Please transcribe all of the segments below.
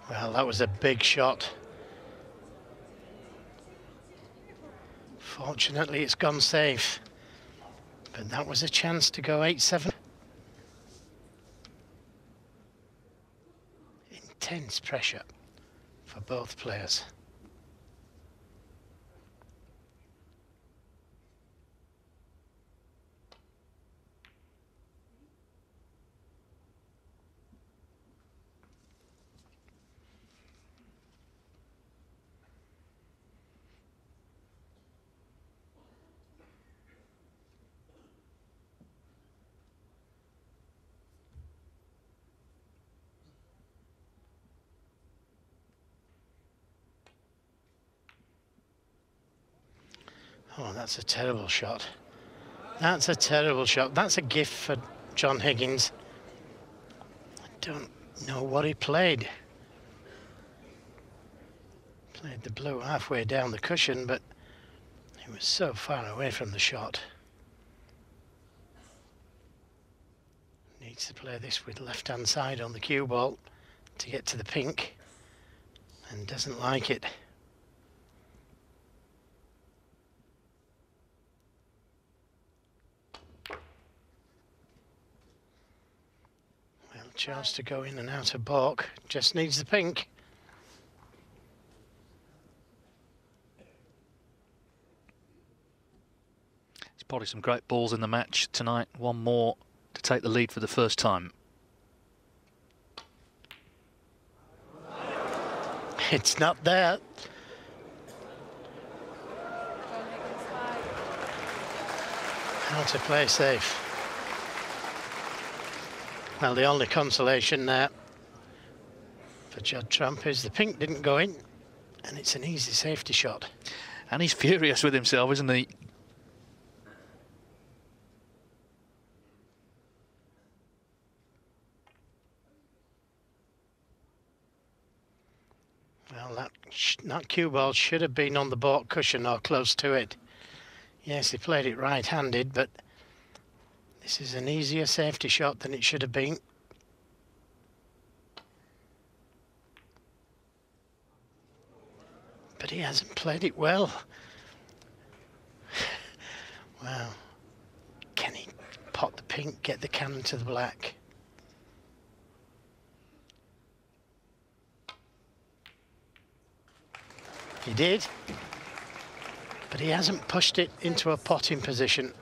Well, that was a big shot. Fortunately, it's gone safe. But that was a chance to go 8-7. Intense pressure for both players. Oh, that's a terrible shot. That's a terrible shot. That's a gift for John Higgins. I don't know what he played. Played the blue halfway down the cushion, but he was so far away from the shot. Needs to play this with left-hand side on the cue ball to get to the pink, and doesn't like it. Well, chance to go in and out of balk, just needs the pink. He's probably some great balls in the match tonight. One more to take the lead for the first time. It's not there. How to play safe. Well, the only consolation there for Judd Trump is the pink didn't go in, and it's an easy safety shot. And he's furious with himself, isn't he? Well, that cue ball should have been on the baulk cushion or close to it. Yes, he played it right-handed, but this is an easier safety shot than it should have been. But he hasn't played it well. Wow. Can he pot the pink, get the cannon to the black? He did, but he hasn't pushed it into a potting position.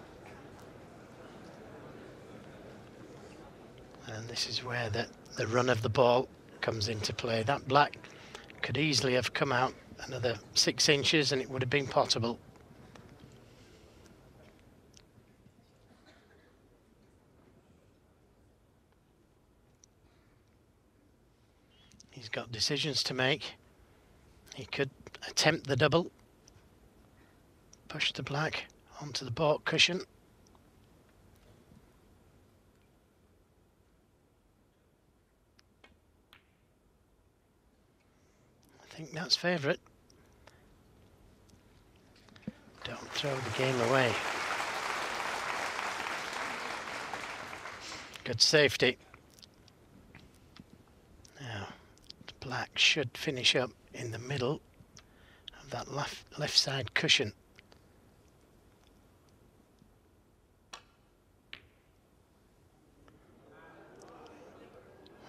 And this is where the run of the ball comes into play. That black could easily have come out another 6 inches and it would have been pottable. He's got decisions to make. He could attempt the double, push the black onto the baulk cushion. I think that's favourite. Don't throw the game away. Good safety. Now, the black should finish up in the middle of that left side cushion.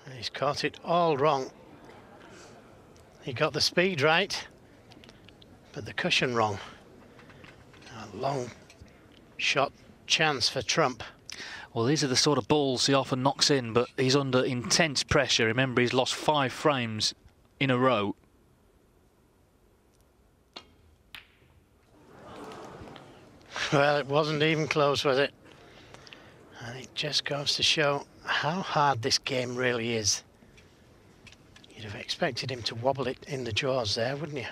And he's caught it all wrong. He got the speed right, but the cushion wrong. A long shot chance for Trump. Well, these are the sort of balls he often knocks in, but he's under intense pressure. Remember, he's lost 5 frames in a row. Well, it wasn't even close, was it? And it just goes to show how hard this game really is. You'd have expected him to wobble it in the jaws there, wouldn't you?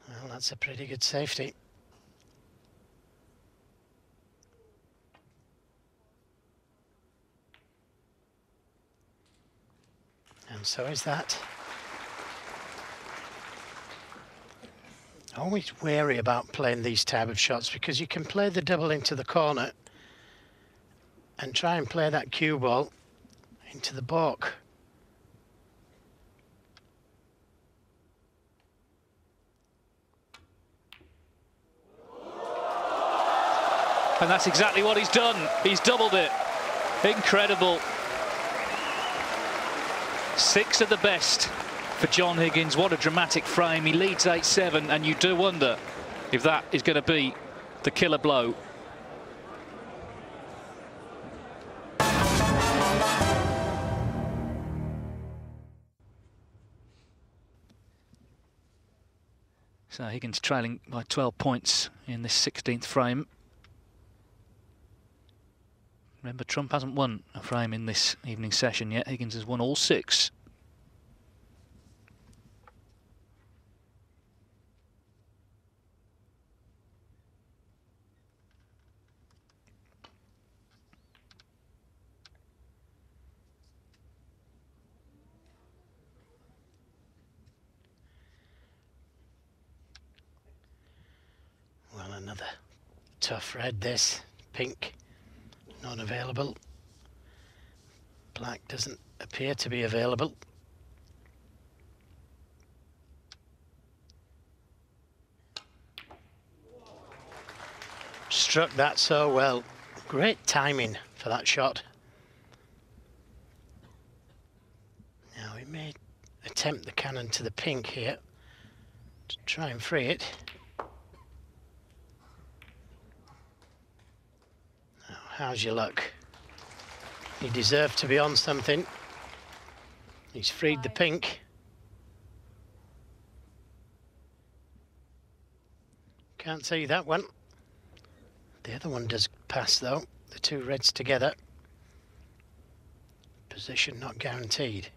Well, that's a pretty good safety. And so is that. Always wary about playing these type of shots because you can play the double into the corner and try and play that cue ball into the baulk. And that's exactly what he's done. He's doubled it. Incredible. 6 of the best for John Higgins. What a dramatic frame. He leads 8-7, and you do wonder if that is going to be the killer blow. So Higgins trailing by 12 points in this 16th frame. Remember, Trump hasn't won a frame in this evening session yet. Higgins has won all 6. Well, another tough red, this. Pink, not available. Black doesn't appear to be available. Struck that so well. Great timing for that shot. Now we may attempt the cannon to the pink here to try and free it. Now, how's your luck? He deserved to be on something. He's freed the pink. Can't see that one. The other one does pass though. The two reds together. Position not guaranteed.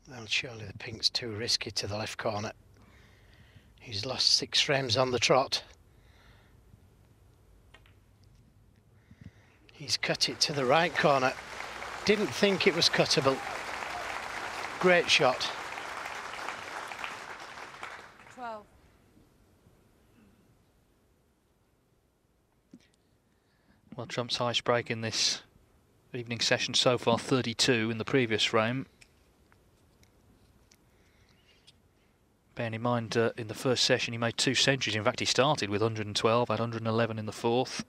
Well, surely the pink's too risky to the left corner. He's lost 6 frames on the trot. He's cut it to the right corner. Didn't think it was cuttable. Great shot. 12. Well, Trump's highest break in this evening session so far, 32 in the previous frame. Bearing in mind, in the first session he made 2 centuries. In fact, he started with 112, had 111 in the 4th.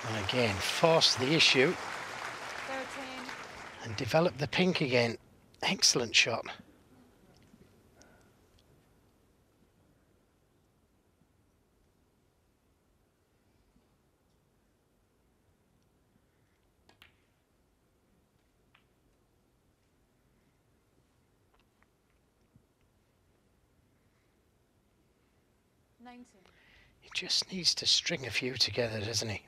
And again, force the issue 13. and develop the pink again. Excellent shot. He just needs to string a few together, doesn't he?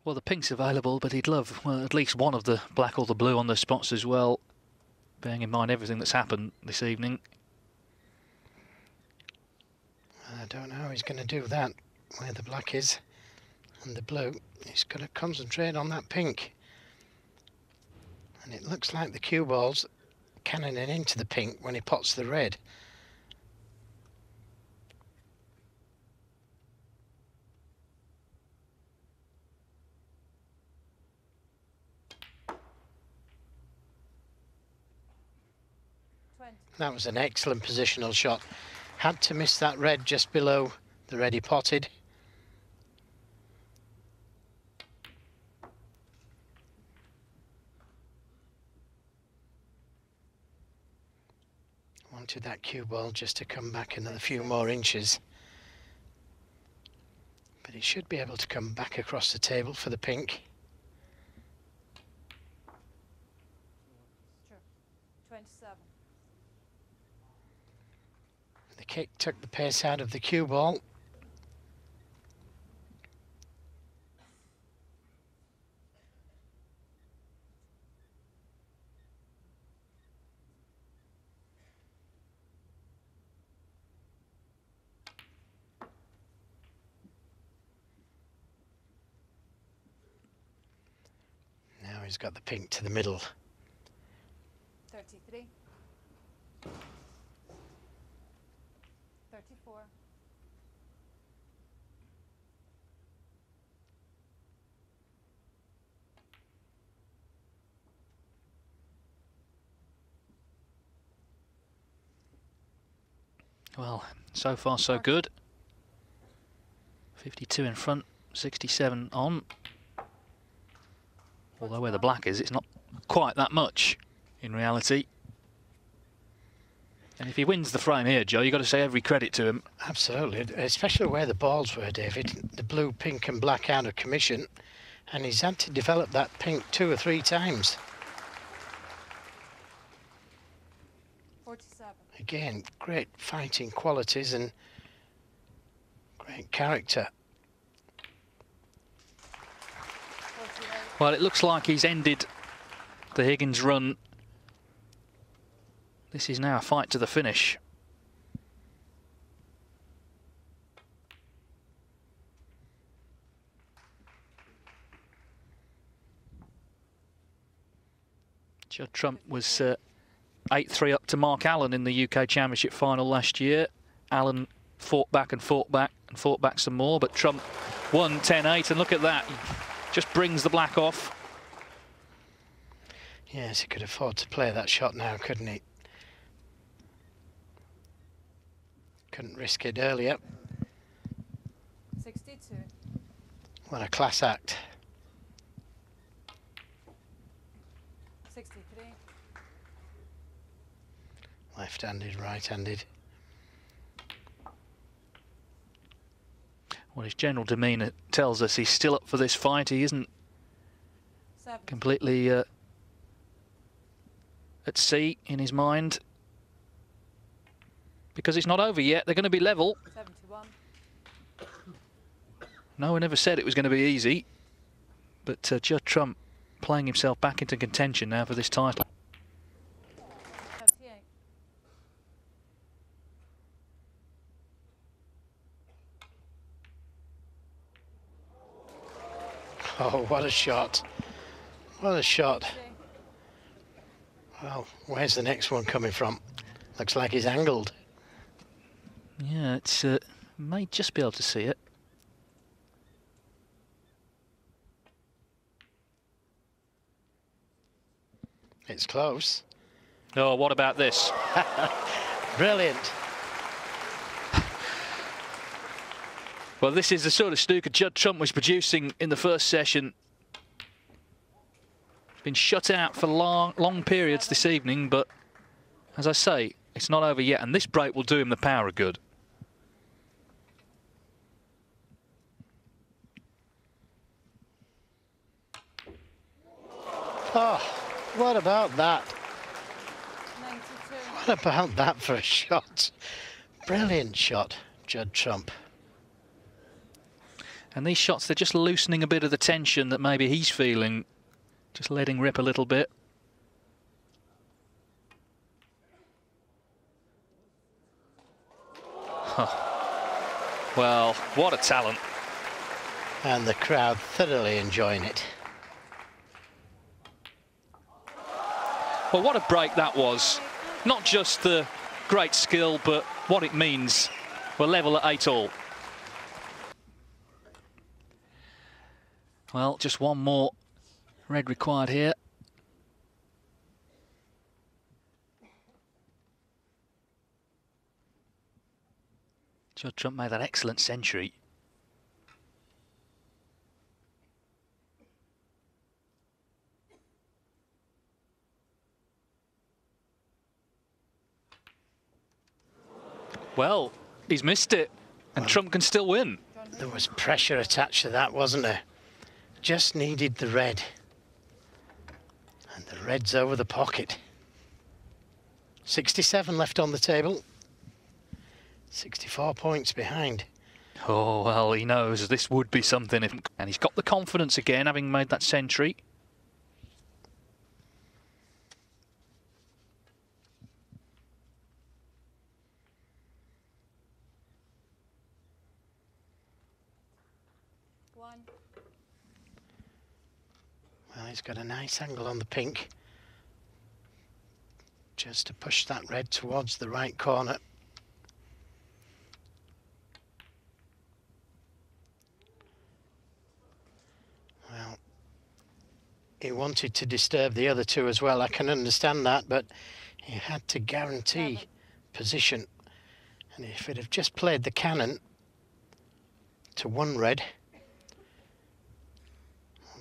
Well, the pink's available, but he'd love, well, at least one of the black or the blue on the spots as well, bearing in mind everything that's happened this evening. I don't know how he's going to do that, where the black is and the blue. He's got to concentrate on that pink. And it looks like the cue ball's cannoning into the pink when he pots the red. That was an excellent positional shot. Had to miss that red just below the red he potted. Wanted that cue ball just to come back another few more inches. But it should be able to come back across the table for the pink. Sure. 20. kick took the pace out of the cue ball. Now he's got the pink to the middle. 33. 34. Well, so far so good. 52 in front, 67 on. Although where the black is, it's not quite that much in reality. And if he wins the frame here, Joe, you've got to say every credit to him. Absolutely, especially where the balls were, David. The blue, pink and black out of commission. And he's had to develop that pink 2 or 3 times. 47. Again, great fighting qualities and great character. 48. Well, it looks like he's ended the Higgins run. This is now a fight to the finish. Judd Trump was 8-3 up to Mark Allen in the UK Championship final last year. Allen fought back and fought back and fought back some more, but Trump won 10-8, and look at that. He just brings the black off. Yes, he could afford to play that shot now, couldn't he? Couldn't risk it earlier. 62. What a class act. 63. Left-handed, right-handed. Well, his general demeanour tells us he's still up for this fight. He isn't 7. completely at sea in his mind. Because it's not over yet. They're going to be level. 71. No one ever said it was going to be easy. But Judd Trump playing himself back into contention now for this title. 38. Oh, what a shot. What a shot. 60. Well, where's the next one coming from? Looks like he's angled. Yeah, it's may just be able to see it. It's close. Oh, what about this? Brilliant. Well, this is the sort of snooker Judd Trump was producing in the first session. Been shut out for long periods this evening, but as I say, it's not over yet, and this break will do him the power of good. Oh, what about that? 92. What about that for a shot? Brilliant shot, Judd Trump. And these shots, they're just loosening a bit of the tension that maybe he's feeling. Just letting rip a little bit. Huh. Well, what a talent. And the crowd thoroughly enjoying it. Well, what a break that was. Not just the great skill, but what it means. We're level at 8-all. Well, just one more red required here. Judd Trump made that excellent century. Well, he's missed it, and Trump can still win. There was pressure attached to that, wasn't there? Just needed the red. And the red's over the pocket. 67 left on the table. 64 points behind. Oh, well, he knows this would be something. And he's got the confidence again, having made that century. One. Well, he's got a nice angle on the pink. Just to push that red towards the right corner. Well, he wanted to disturb the other two as well. I can understand that, but he had to guarantee position. And if it had just played the cannon to one red,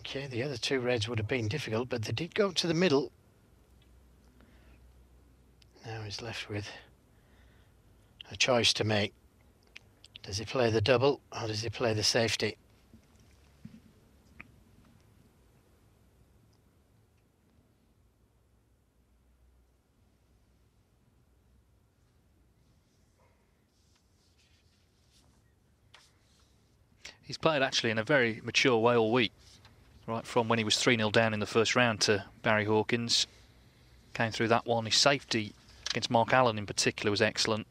okay, the other two reds would have been difficult, but they did go to the middle. Now he's left with a choice to make. Does he play the double or does he play the safety? He's played actually in a very mature way all week, right from when he was 3-0 down in the first round to Barry Hawkins. Came through that one. His safety against Mark Allen in particular was excellent.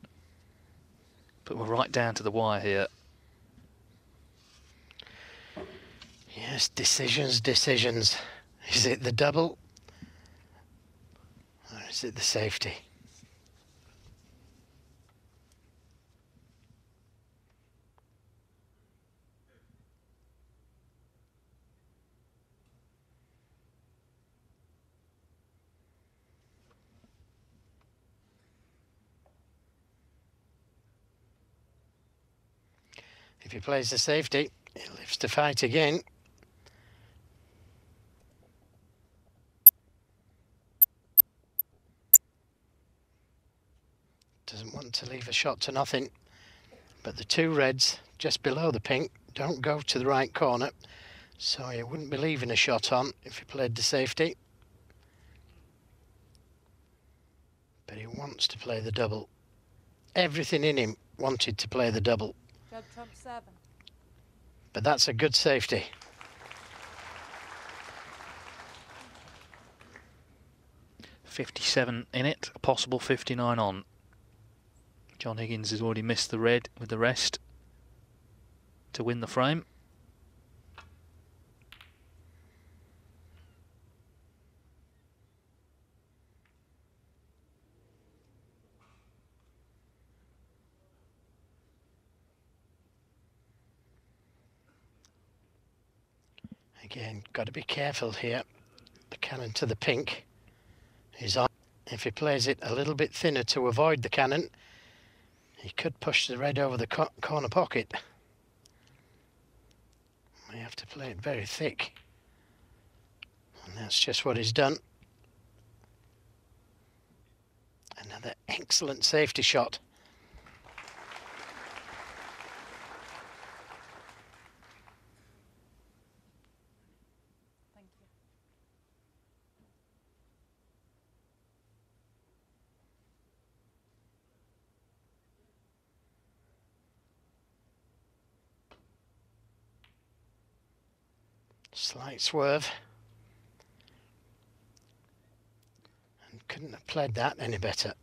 But we're right down to the wire here. Yes, decisions, decisions. Is it the double or is it the safety? If he plays the safety, he lives to fight again. Doesn't want to leave a shot to nothing. But the two reds just below the pink don't go to the right corner. So he wouldn't be leaving a shot on if he played the safety. But he wants to play the double. Everything in him wanted to play the double. Red trump 7. But that's a good safety. .57 in it, a possible 59 on. John Higgins has already missed the red with the rest to win the frame. Again, got to be careful here. The cannon to the pink is on. If he plays it a little bit thinner to avoid the cannon, he could push the red over the corner pocket. We have to play it very thick. And that's just what he's done. Another excellent safety shot. Thank you. Slight swerve. And couldn't have played that any better.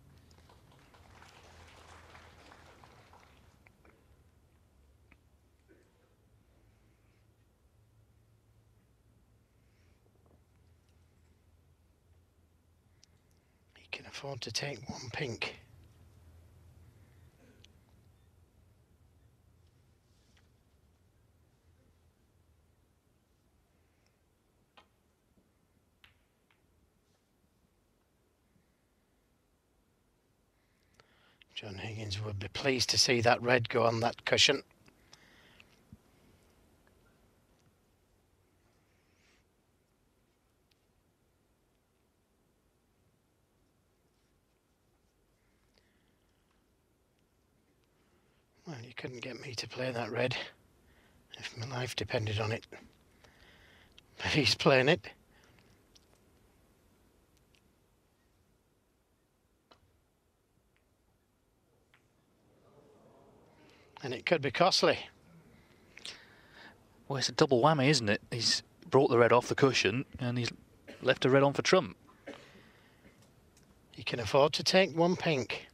He can afford to take one pink. John Higgins would be pleased to see that red go on that cushion. Well, you couldn't get me to play that red if my life depended on it. But he's playing it. And it could be costly. Well, it's a double whammy, isn't it? He's brought the red off the cushion and he's left a red on for Trump. He can afford to take one pink.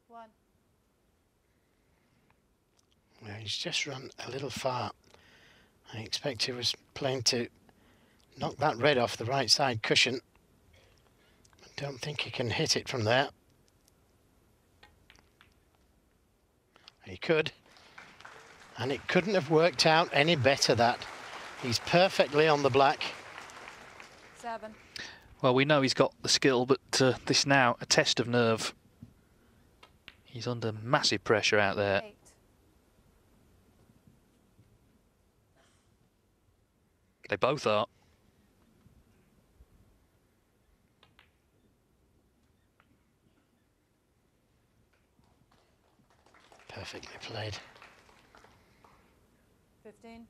One. Well, he's just run a little far. I expect he was playing to knock that red off the right side cushion. I don't think he can hit it from there. He could. And it couldn't have worked out any better, that. He's perfectly on the black. 7. Well, we know he's got the skill, but this now a test of nerve. He's under massive pressure out there. 8. They both are. Perfectly played. 15.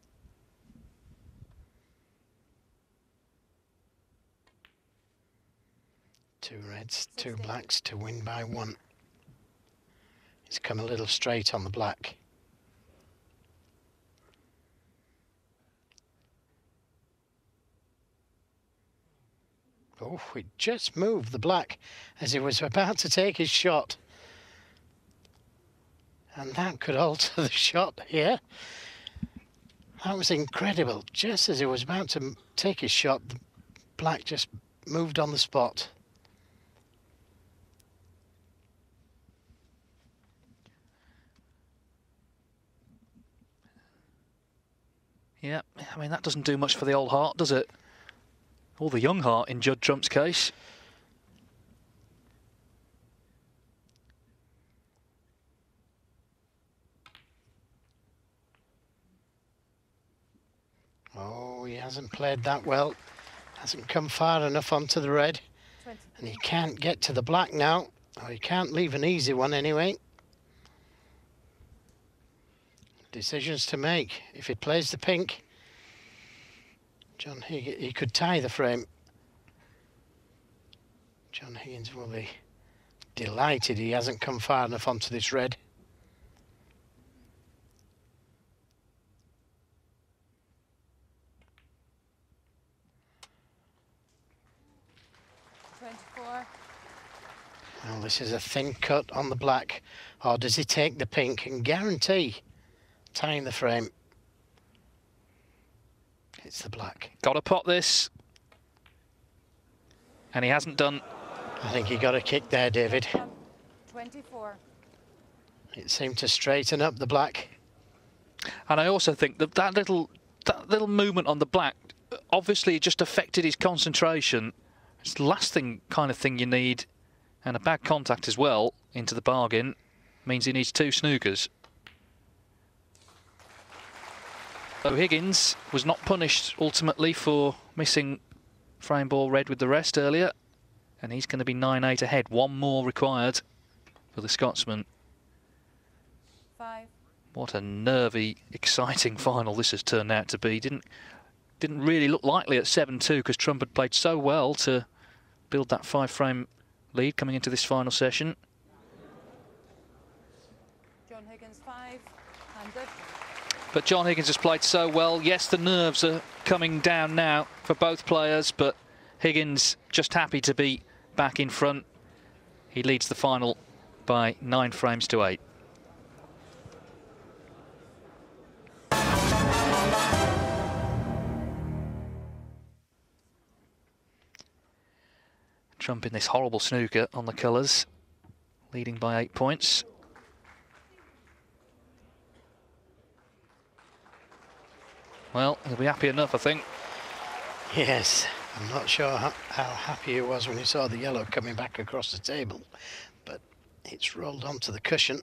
Two reds, two 16. blacks to win by 1. He's come a little straight on the black. Oh, he just moved the black as he was about to take his shot. And that could alter the shot here. That was incredible. Just as he was about to take his shot, the black just moved on the spot. Yeah, I mean, that doesn't do much for the old heart, does it? Or the young heart in Judd Trump's case. Oh, he hasn't played that well. Hasn't come far enough onto the red. 20. And he can't get to the black now. Or he can't leave an easy one anyway. Decisions to make. If he plays the pink, John Higgins, he could tie the frame. John Higgins will be delighted he hasn't come far enough onto this red. Well, this is a thin cut on the black. Or does he take the pink and guarantee tying the frame? It's the black. Got to pot this. And he hasn't done. I think he got a kick there, David. 24. It seemed to straighten up the black. And I also think that that little movement on the black, obviously it just affected his concentration. It's the last kind of thing you need. And a bad contact as well into the bargain means he needs 2 snookers. So Higgins was not punished ultimately for missing frame ball red with the rest earlier. And he's going to be 9-8 ahead. 1 more required for the Scotsman. 5. What a nervy, exciting final this has turned out to be. Didn't really look likely at 7-2 because Trump had played so well to build that 5-frame lead coming into this final session. John Higgins 5. And good. But John Higgins has played so well. Yes, the nerves are coming down now for both players, but Higgins just happy to be back in front. He leads the final by 9 frames to 8. Trump in this horrible snooker on the colours, leading by 8 points. Well, he'll be happy enough, I think. Yes, I'm not sure how happy he was when he saw the yellow coming back across the table, but it's rolled onto the cushion.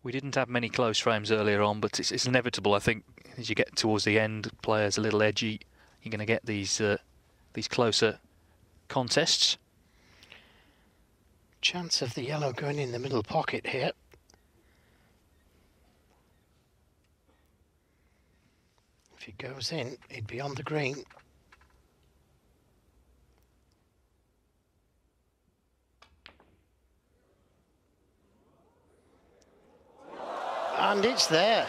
We didn't have many close frames earlier on, but it's inevitable, I think, as you get towards the end, players a little edgy. You're going to get these these closer contests. Chance of the yellow going in the middle pocket here. If it goes in, he'd be on the green. And it's there.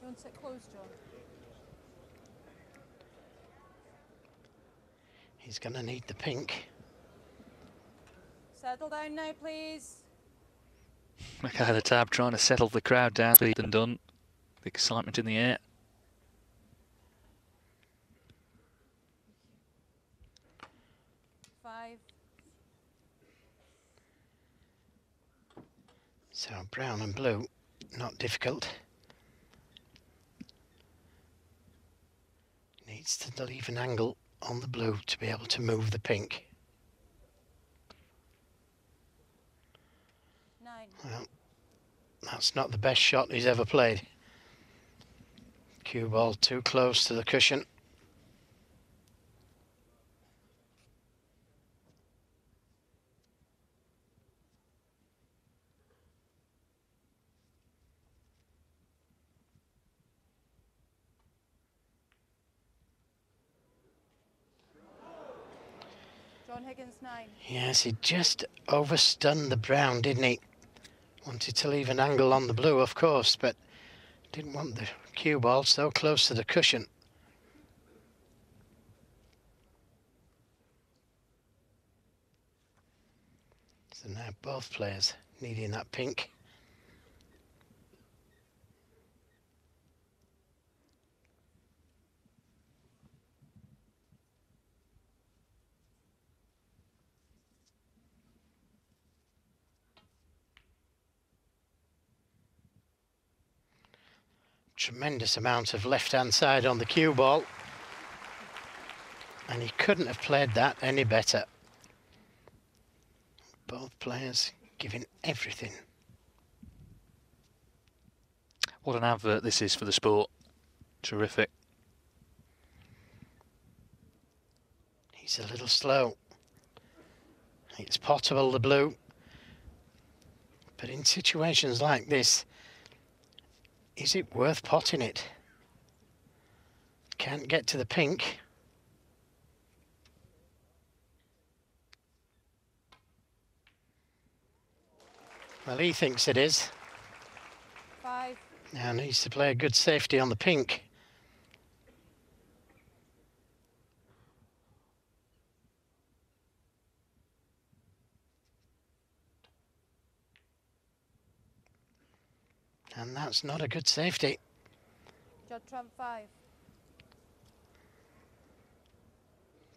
Don't sit close, John. He's going to need the pink. Settle down now, please. Look at the tab trying to settle the crowd down. And done. The excitement in the air. Five. So brown and blue, not difficult. Needs to leave an angle on the blue to be able to move the pink. 9. Well, that's not the best shot he's ever played. Cue ball too close to the cushion. John Higgins, 9. Yes, he just overstunned the brown, didn't he? Wanted to leave an angle on the blue, of course, but didn't want the cue ball so close to the cushion. So now both players needing that pink. Tremendous amount of left-hand side on the cue ball, and he couldn't have played that any better. Both players giving everything. What an advert this is for the sport. Terrific. He's a little slow. It's potable, the blue, but in situations like this, is it worth potting it? Can't get to the pink. Well, he thinks it is. 5. Now needs to play a good safety on the pink. And that's not a good safety. Judd Trump, 5.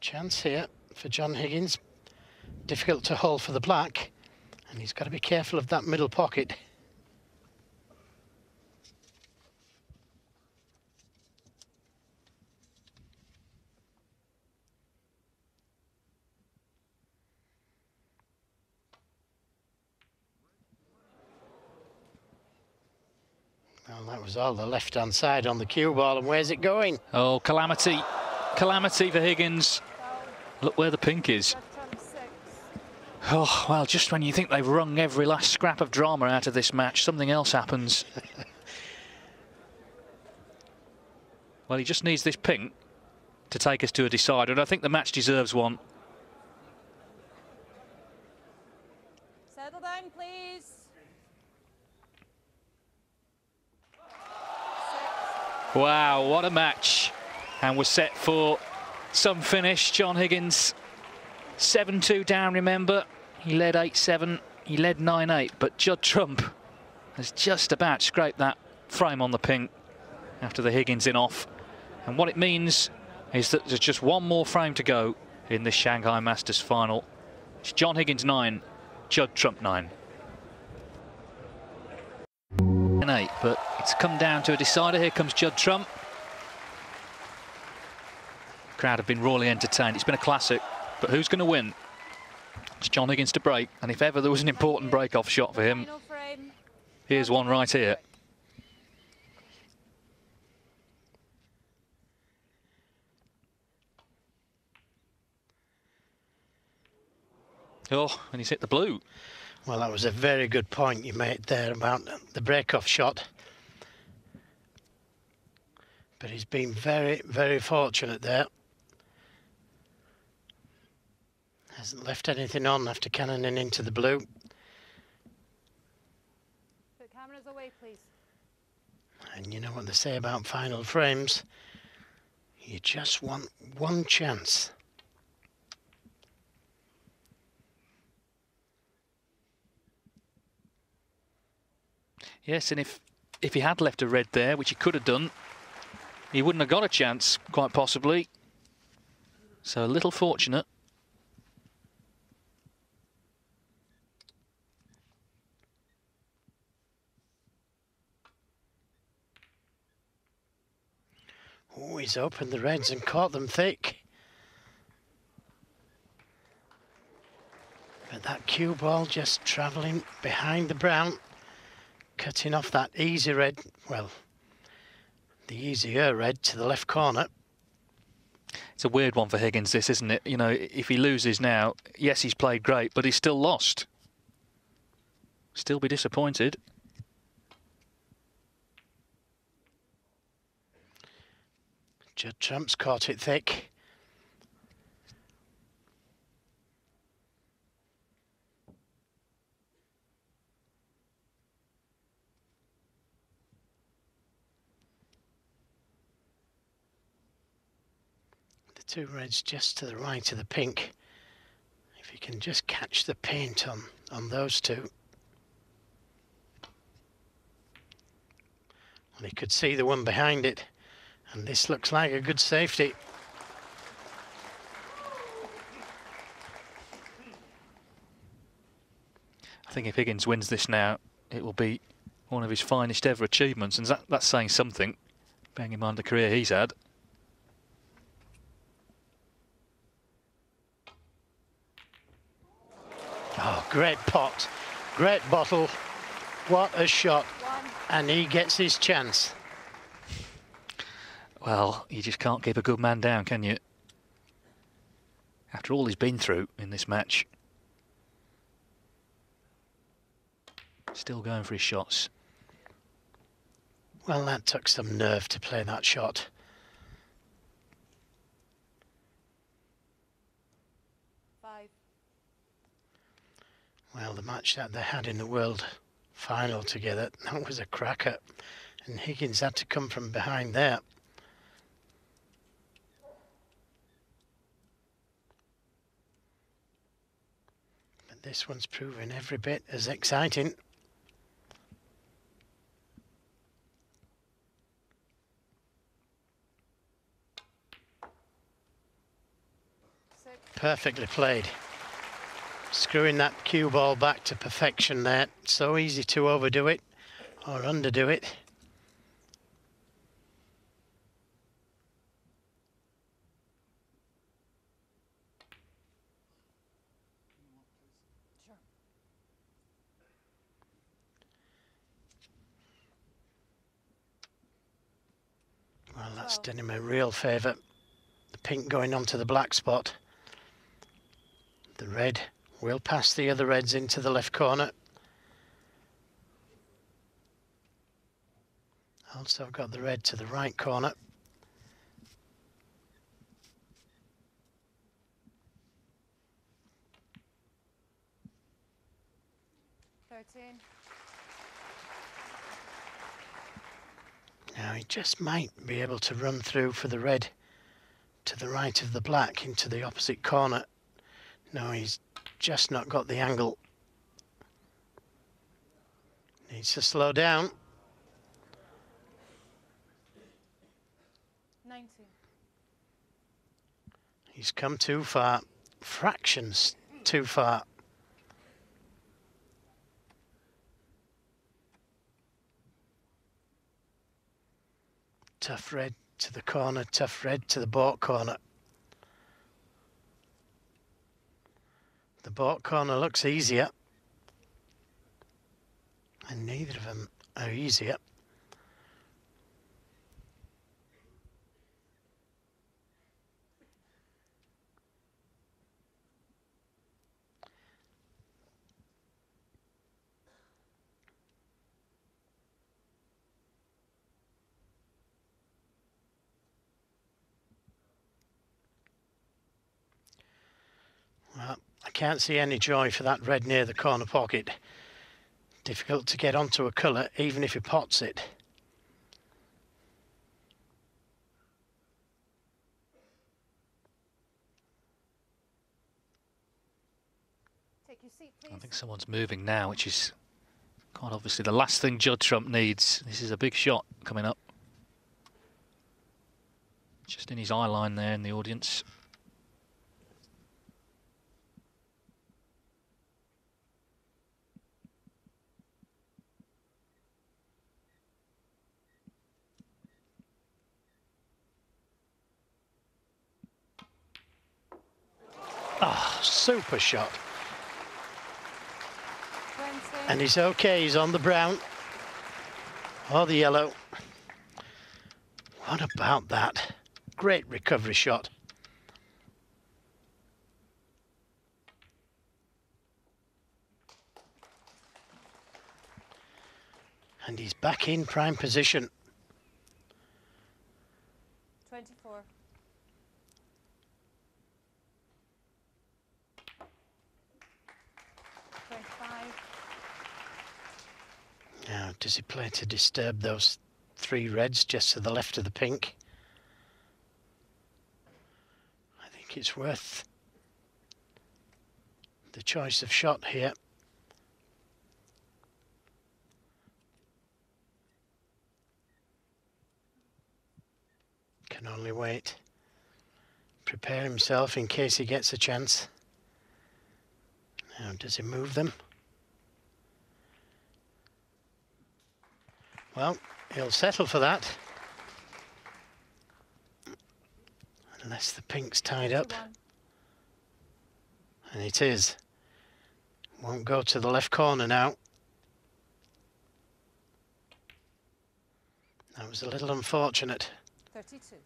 Chance here for John Higgins. Difficult to hold for the black, and he's got to be careful of that middle pocket. Well, that was all the left-hand side on the cue ball, and where's it going? Oh, calamity. Calamity for Higgins. Look where the pink is. Judd Trump, 6. Oh, well, just when you think they've wrung every last scrap of drama out of this match, something else happens. Well, he just needs this pink to take us to a decider, and I think the match deserves one. Settle down, please. 6. Wow, what a match. And we're set for some finish. John Higgins, 7-2 down, remember. He led 8-7, he led 9-8, but Judd Trump has just about scraped that frame on the pink after the Higgins in off. And what it means is that there's just one more frame to go in this Shanghai Masters final. It's John Higgins 9, Judd Trump 9. 8, but it's come down to a decider. Here comes Judd Trump. The crowd have been royally entertained. It's been a classic, but who's going to win? It's John Higgins to break, and if ever there was an important break-off shot for him, Final frame. here's one right here. Oh, and he's hit the blue. Well, that was a very good point you made there about the break-off shot. But he's been very, very fortunate there. Hasn't left anything on after cannoning into the blue. Put cameras away, please. And you know what they say about final frames. You just want one chance. Yes, and if he had left a red there, which he could have done, he wouldn't have got a chance, quite possibly. So a little fortunate. Oh, he's opened the reds and caught them thick. But that cue ball just travelling behind the brown, cutting off that easy red, well, the easier red to the left corner. It's a weird one for Higgins, this, isn't it? You know, if he loses now, yes, he's played great, but he's still lost. Still be disappointed. Judd Trump's caught it thick. The two reds just to the right of the pink. If you can just catch the paint on those two. Well, he could see the one behind it. And this looks like a good safety. I think if Higgins wins this now, it will be one of his finest ever achievements, and that's saying something, bearing in mind the career he's had. Oh, great pot, great bottle. What a shot. And he gets his chance. Well, you just can't keep a good man down, can you? After all he's been through in this match. Still going for his shots. Well, that took some nerve to play that shot. Well, the match that they had in the World Final together, that was a cracker. And Higgins had to come from behind there. But this one's proving every bit as exciting. Perfectly played. Screwing that cue ball back to perfection there. So easy to overdo it or underdo it. Well, that's done him a real favour. The pink going onto the black spot. The red will pass the other reds into the left corner. Also got the red to the right corner. Now he just might be able to run through for the red to the right of the black into the opposite corner. No, he's just not got the angle. Needs to slow down. 90. He's come too far. Fractions too far. Tough red to the corner, tough red to the baulk corner. The baulk corner looks easier. And neither of them are easier. Well, I can't see any joy for that red near the corner pocket. Difficult to get onto a colour, even if he pots it. Take your seat, I please. think someone's moving now, which is quite obviously the last thing Judd Trump needs. This is a big shot coming up. Just in his eye line there in the audience. Ah, super shot. 20. And he's okay, he's on the brown. Or the yellow. What about that? Great recovery shot. And he's back in prime position. 24. Now, does he play to disturb those three reds just to the left of the pink? I think it's worth the choice of shot here. Can only wait. Prepare himself in case he gets a chance. Now, does he move them? Well, he'll settle for that. Unless the pink's tied up. 21. And it is. Won't go to the left corner now. That was a little unfortunate. 32.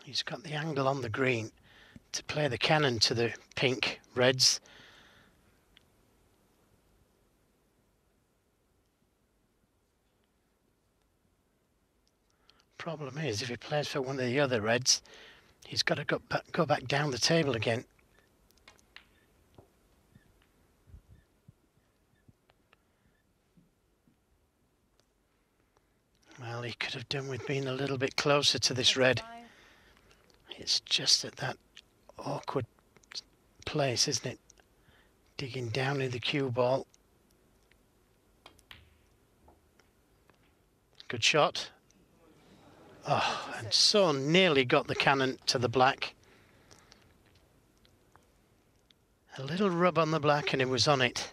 He's got the angle on the green to play the cannon to the pink reds. Problem is, if he plays for one of the other reds, he's got to go back down the table again. Well, he could have done with being a little bit closer to this red. 25. It's just at that awkward place, isn't it? Digging down in the cue ball. Good shot. Oh, and so nearly got the cannon to the black. A little rub on the black and it was on it.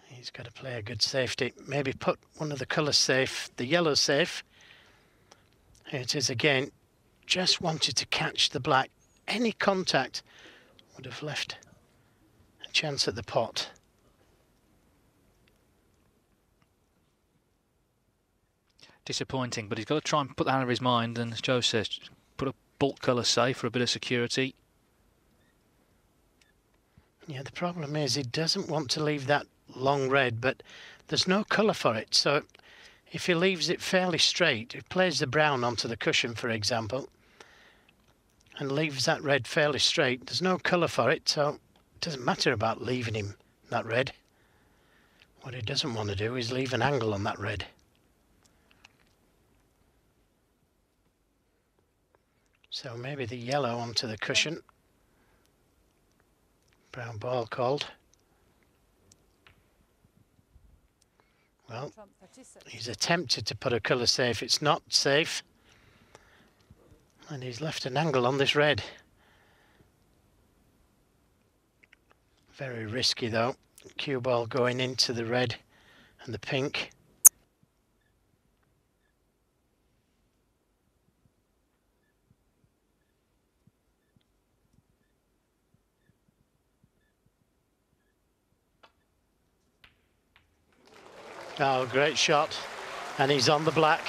He's got to play a good safety. Maybe put one of the colours safe, the yellow safe. Here it is again. Just wanted to catch the black. Any contact would have left a chance at the pot. Disappointing, but he's got to try and put that out of his mind, and as Joe says, put a bulk colour safe for a bit of security. Yeah, the problem is he doesn't want to leave that long red, but there's no colour for it. So if he leaves it fairly straight, he plays the brown onto the cushion, for example, and leaves that red fairly straight, there's no colour for it, so it doesn't matter about leaving him that red. What he doesn't want to do is leave an angle on that red. So maybe the yellow onto the cushion. Brown ball called. Well, Trump 36. he's attempted to put a colour safe. It's not safe. And he's left an angle on this red. Very risky though. Cue ball going into the red and the pink. Oh, great shot. And he's on the black.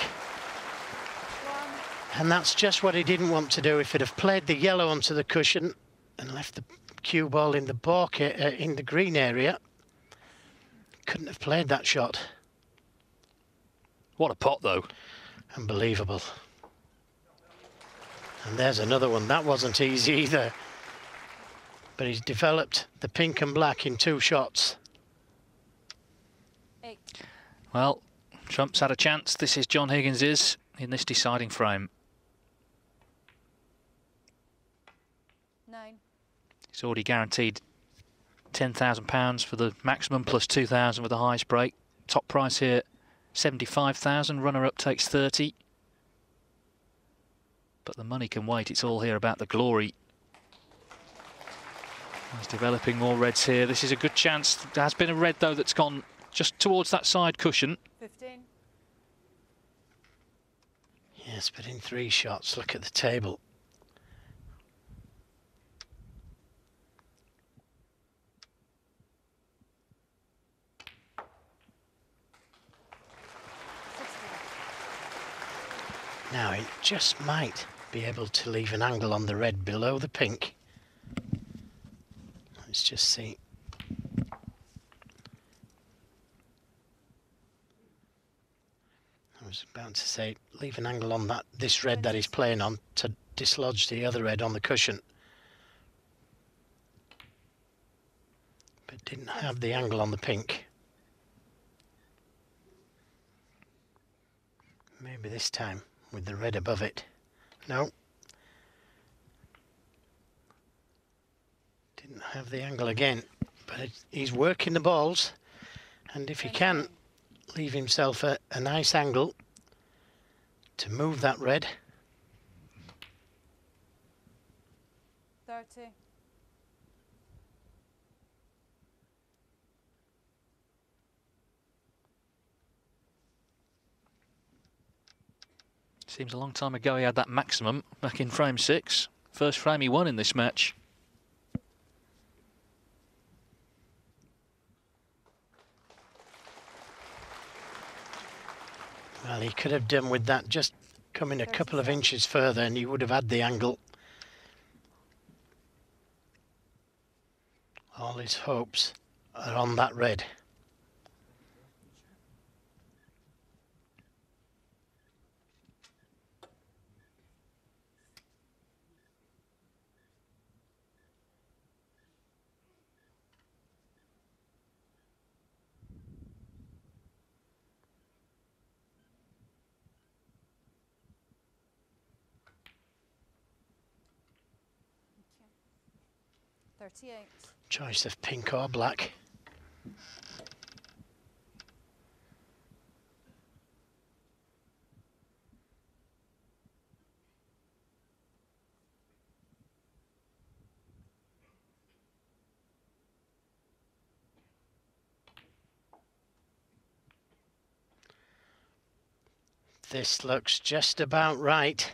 And that's just what he didn't want to do. If he'd have played the yellow onto the cushion and left the cue ball in the balk, in the green area, couldn't have played that shot. What a pot, though. Unbelievable. And there's another one. That wasn't easy either. But he's developed the pink and black in 2 shots. 8. Well, Trump's had a chance. This is John Higgins's in this deciding frame. 9. He's already guaranteed £10,000 for the maximum plus 2,000 with the highest break. Top price here, 75,000. Runner-up takes 30. But the money can wait. It's all here about the glory. He's developing more reds here. This is a good chance. There has been a red, though, that's gone just towards that side cushion. 15. Yes, but in 3 shots, look at the table. Now, he just might be able to leave an angle on the red below the pink. Let's just see. I was about to say, leave an angle on this red that he's playing on to dislodge the other red on the cushion. But didn't have the angle on the pink. Maybe this time with the red above it. No. Didn't have the angle again, but he's working the balls, and if he can leave himself a nice angle to move that red. 30. Seems a long time ago he had that maximum back in frame 6. First frame he won in this match. Well, he could have done with that, just coming a couple of inches further and he would have had the angle. All his hopes are on that red. Okay. 38. Choice of pink or black. This looks just about right.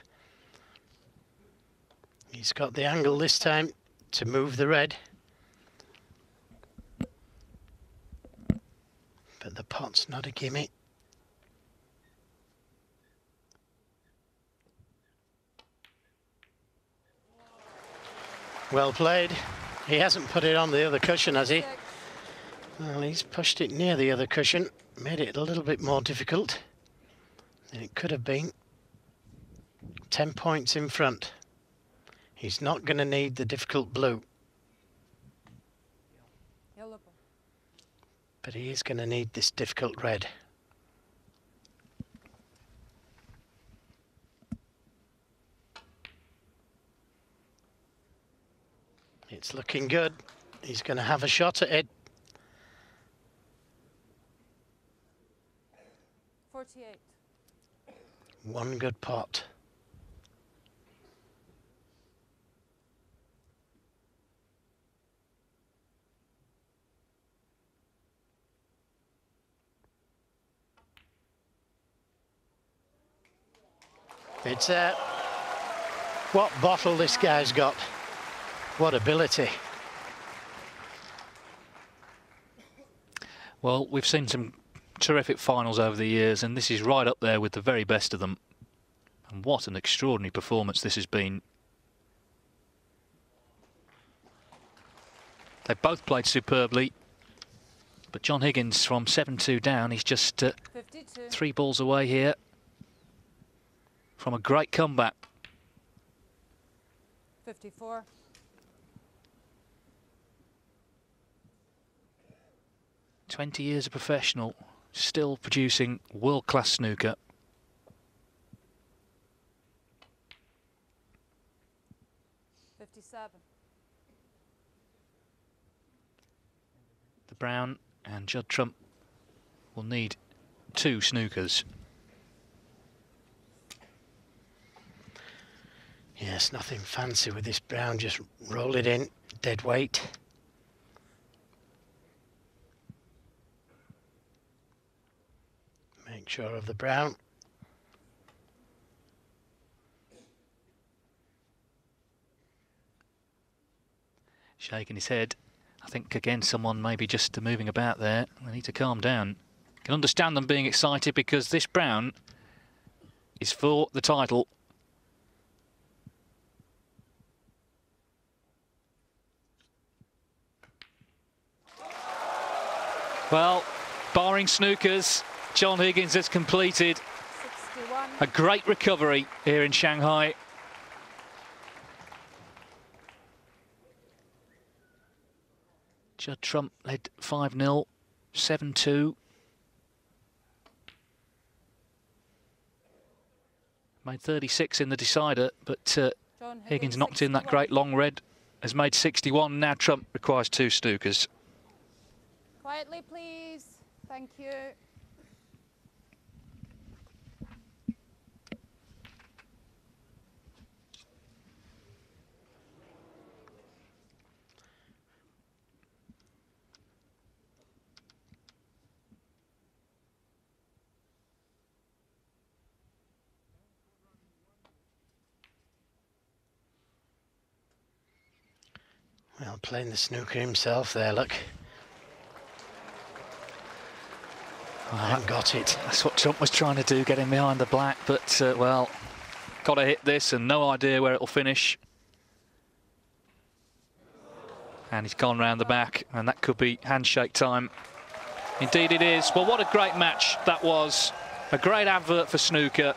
He's got the angle this time to move the red. But the pot's not a gimme. Well played. He hasn't put it on the other cushion, has he? Well, he's pushed it near the other cushion, made it a little bit more difficult than it could have been. 10 points in front. He's not going to need the difficult blue, Yellow. but he is going to need this difficult red. It's looking good. He's going to have a shot at it. 48. One good pot. It's what bottle this guy's got. What ability. Well, we've seen some terrific finals over the years, and this is right up there with the very best of them. And what an extraordinary performance this has been. They've both played superbly, but John Higgins from 7-2 down, he's just 3 balls away here from a great comeback. 54. 20 years a professional, still producing world-class snooker. The Brown and Judd Trump will need 2 snookers. Yes, nothing fancy with this Brown, just roll it in, dead weight. Make sure of the Brown. Shaking his head. I think, again, someone maybe just moving about there. They need to calm down. Can understand them being excited because this Brown is for the title. Well, barring snookers, John Higgins has completed 61. a great recovery here in Shanghai. Judd Trump led 5-0, 7-2. Made 36 in the decider, but Higgins knocked in that great long red, has made 61. Now Trump requires 2 snookers. Quietly, please. Thank you. Well, playing the snooker himself there, look. I haven't got it. That's what Trump was trying to do, getting behind the black, but, well, got to hit this and no idea where it'll finish. And he's gone round the back, and that could be handshake time. Indeed it is. Well, what a great match that was. A great advert for snooker.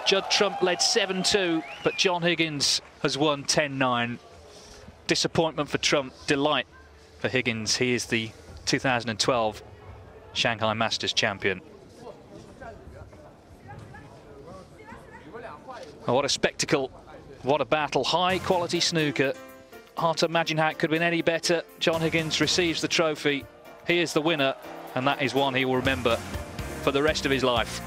Judd Trump led 7-2, but John Higgins has won 10-9. Disappointment for Trump, delight for Higgins. He is the 2012 Shanghai Masters champion. Oh, what a spectacle, what a battle. High quality snooker. Hard to imagine how it could have been any better. John Higgins receives the trophy. He is the winner, and that is one he will remember for the rest of his life.